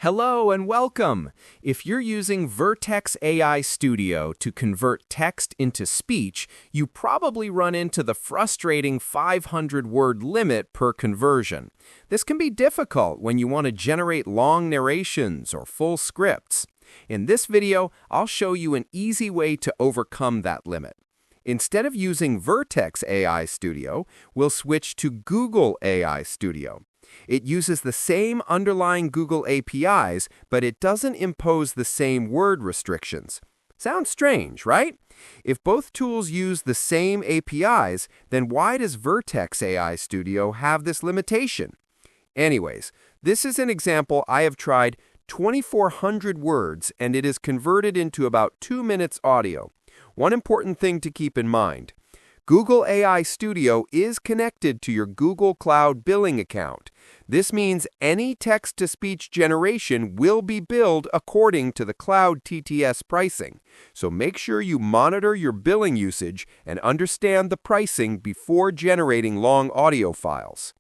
Hello and welcome! If you're using Vertex AI Studio to convert text into speech, you probably run into the frustrating 500-word limit per conversion. This can be difficult when you want to generate long narrations or full scripts. In this video, I'll show you an easy way to overcome that limit. Instead of using Vertex AI Studio, we'll switch to Google AI Studio. It uses the same underlying Google APIs, but it doesn't impose the same word restrictions. Sounds strange, right? If both tools use the same APIs, then why does Vertex AI Studio have this limitation? Anyways, this is an example I have tried 2,400 words, and it is converted into about 2 minutes audio. One important thing to keep in mind. Google AI Studio is connected to your Google Cloud billing account. This means any text-to-speech generation will be billed according to the Cloud TTS pricing. So make sure you monitor your billing usage and understand the pricing before generating long audio files.